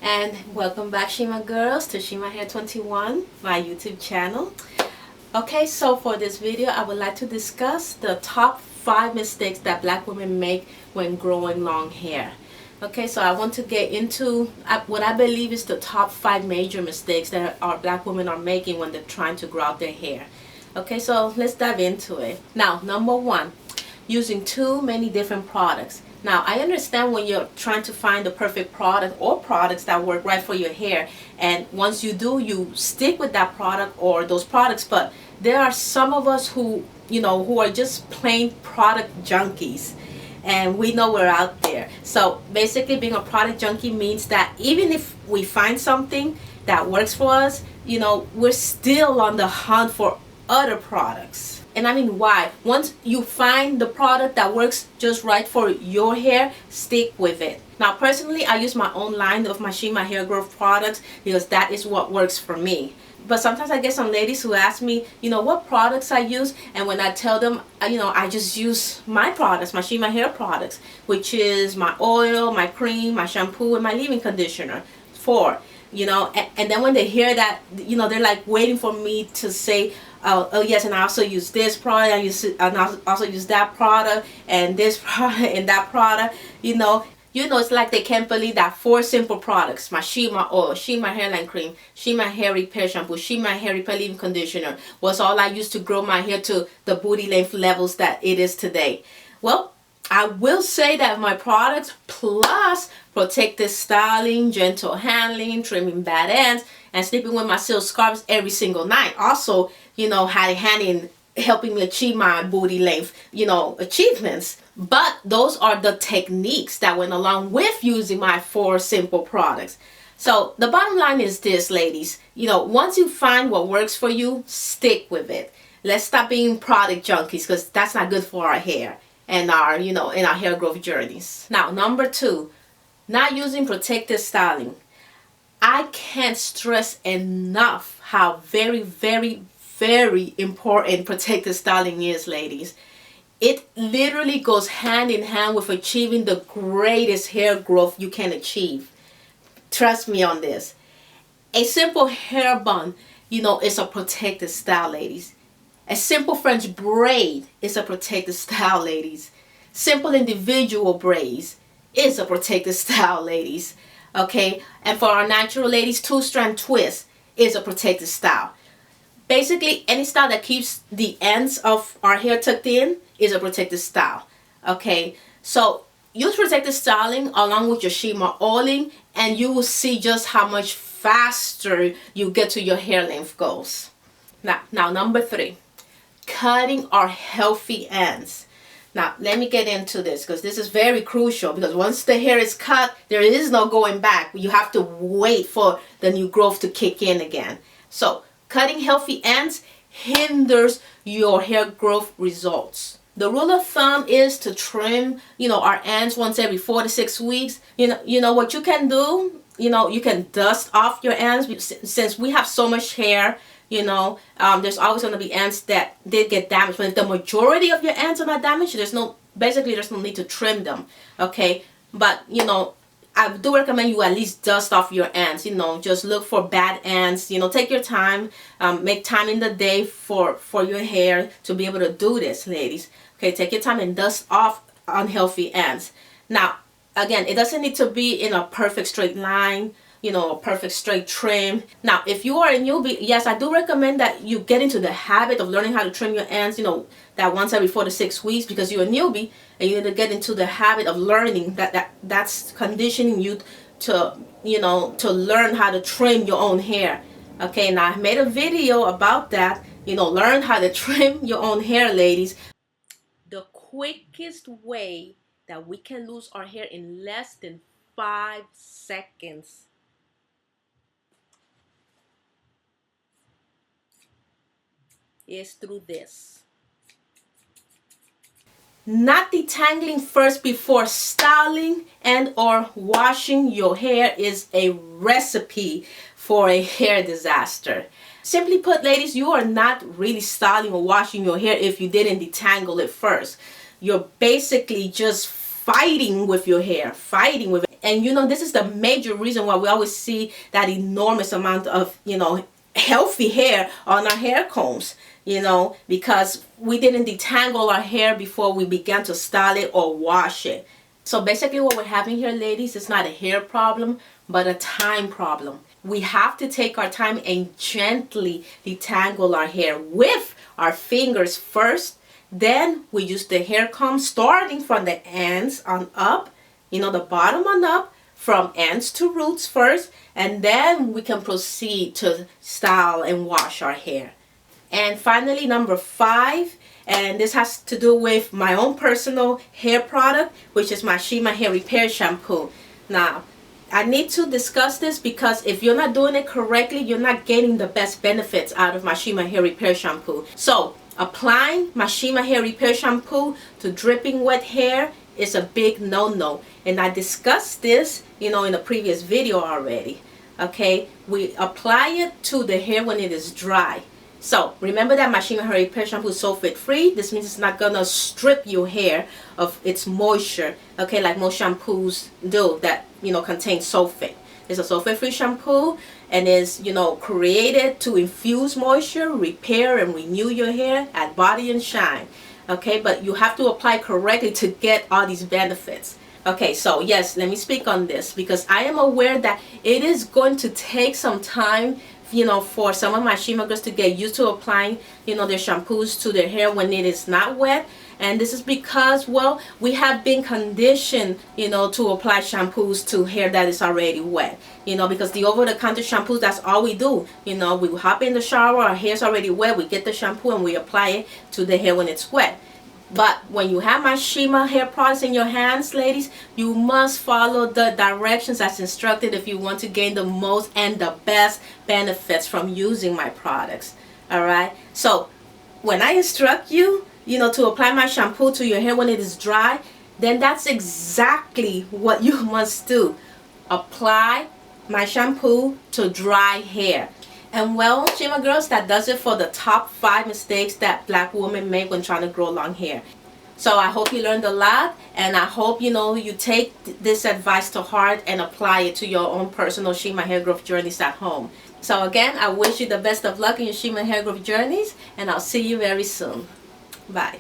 And welcome back, Shima girls, to Shima Hair 21, my YouTube channel. Okay, so for this video I would like to discuss the top 5 mistakes that black women make when growing long hair. Okay, so I want to get into what I believe is the top 5 major mistakes that our black women are making when they're trying to grow out their hair. Okay, so let's dive into it. Now, number 1, using too many different products. Now, I understand when you're trying to find the perfect product or products that work right for your hair, and once you do, you stick with that product or those products. But there are some of us who are just plain product junkies, and we know we're out there. So basically, being a product junkie means that even if we find something that works for us, we're still on the hunt for other products. And I mean, why? Once you find the product that works just right for your hair, stick with it. Now, personally, I use my own line of my Shima hair growth products because that is what works for me. But sometimes I get some ladies who ask me, what products I use, and when I tell them, I just use my products, my Shima hair products, which is my oil, my cream, my shampoo, and my leave-in conditioner. 4. And then when they hear that, they're like waiting for me to say, oh yes, and I also use this product, and I also use that product, and this product, and that product. It's like they can't believe that 4 simple products: my Shima oil, Shima hairline cream, Shima hair repair shampoo, Shima hair repair leave-in conditioner was all I used to grow my hair to the booty length levels that it is today. Well, I will say that my products plus protective styling, gentle handling, trimming bad ends, and sleeping with my silk scarves every single night also, had a hand in helping me achieve my booty length, achievements. But those are the techniques that went along with using my 4 simple products. So the bottom line is this, ladies, once you find what works for you, stick with it. Let's stop being product junkies, because that's not good for our hair and our, in our hair growth journeys. Now, number 2, not using protective styling. I can't stress enough how very, very, very important protective styling is, ladies. It literally goes hand in hand with achieving the greatest hair growth you can achieve. Trust me on this. A simple hair bun, is a protective style, ladies. A simple French braid is a protective style, ladies. Simple individual braids is a protective style, ladies. Okay, and for our natural ladies, 2-strand twist is a protective style. Basically, any style that keeps the ends of our hair tucked in is a protective style. Okay, so use protective styling along with your Shima oiling, and you will see just how much faster you get to your hair length goals. Now number 3, cutting our healthy ends. Now, let me get into this, because this is very crucial, because once the hair is cut, there is no going back. You have to wait for the new growth to kick in again. So, cutting healthy ends hinders your hair growth results. The rule of thumb is to trim, our ends once every 4 to 6 weeks. What you can do, you can dust off your ends. Since we have so much hair, there's always going to be ends that did get damaged. But if the majority of your ends are not damaged, there's no need to trim them. Okay, but I do recommend you at least dust off your ends. Just look for bad ends. Take your time, make time in the day for your hair to be able to do this, ladies. Okay, take your time and dust off unhealthy ends. Now, again, it doesn't need to be in a perfect straight line, a perfect straight trim. Now, if you are a newbie, yes, I do recommend that you get into the habit of learning how to trim your ends, that once every 4 to 6 weeks, because you're a newbie and you need to get into the habit of learning that's conditioning you to, to learn how to trim your own hair. Okay, now I made a video about that, learn how to trim your own hair, ladies. The quickest way that we can lose our hair in less than 5 seconds is through this. Not detangling first before styling and or washing your hair is a recipe for a hair disaster. Simply put, ladies, you are not really styling or washing your hair if you didn't detangle it first. You're basically just fighting with your hair, fighting with it. And you know, this is the major reason why we always see that enormous amount of, you know, healthy hair on our hair combs, you know, because we didn't detangle our hair before we began to style it or wash it. So basically what we're having here, ladies, is not a hair problem, but a time problem. We have to take our time and gently detangle our hair with our fingers first. Then we use the hair comb starting from the ends on up, you know, the bottom on up, from ends to roots first, and then we can proceed to style and wash our hair. And finally, number 5, and this has to do with my own personal hair product, which is my Shima hair repair shampoo. Now, I need to discuss this because if you're not doing it correctly, you're not getting the best benefits out of my Shima hair repair shampoo. So, applying my Shima hair repair shampoo to dripping wet hair is a big no-no, and I discussed this, you know, in a previous video already. Okay, we apply it to the hair when it is dry. So remember that my Shima hair repair shampoo is sulfate free. This means it's not gonna strip your hair of its moisture, okay, like most shampoos do that, you know, contain sulfate. It's a sulfate free shampoo and is, you know, created to infuse moisture, repair and renew your hair, add body and shine. Okay, but you have to apply correctly to get all these benefits. Okay, so yes, let me speak on this because I am aware that it is going to take some time, you know, for some of my Shima girls to get used to applying, you know, their shampoos to their hair when it is not wet. And this is because, well, we have been conditioned, you know, to apply shampoos to hair that is already wet. You know, because the over-the-counter shampoos, that's all we do. You know, we hop in the shower, our hair's already wet, we get the shampoo and we apply it to the hair when it's wet. But when you have my Shima hair products in your hands, ladies, you must follow the directions as instructed if you want to gain the most and the best benefits from using my products. Alright? So, when I instruct you, you know, to apply my shampoo to your hair when it is dry, then that's exactly what you must do. Apply my shampoo to dry hair. And well, Shima girls, that does it for the top 5 mistakes that black women make when trying to grow long hair. So I hope you learned a lot, and I hope, you know, you take this advice to heart and apply it to your own personal Shima hair growth journeys at home. So again, I wish you the best of luck in your Shima hair growth journeys, and I'll see you very soon. Bye.